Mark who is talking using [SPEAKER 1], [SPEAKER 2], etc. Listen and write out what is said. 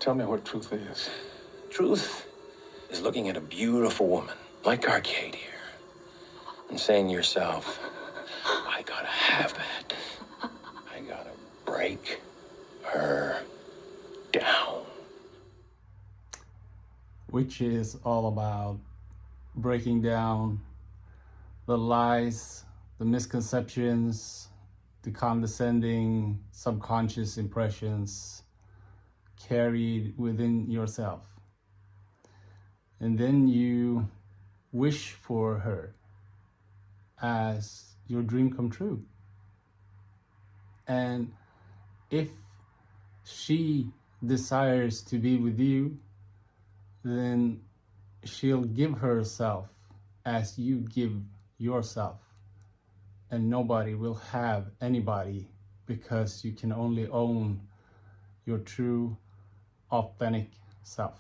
[SPEAKER 1] Tell me what truth is.
[SPEAKER 2] Truth is looking at a beautiful woman like Arcade here and saying to yourself, I gotta have that. I gotta break her down.
[SPEAKER 3] Which is all about breaking down the lies, the misconceptions, the condescending subconscious impressions carried within yourself. And then you wish for her as your dream come true. And if she desires to be with you, then she'll give herself as you give yourself. And nobody will have anybody, because you can only own your true, authentic self.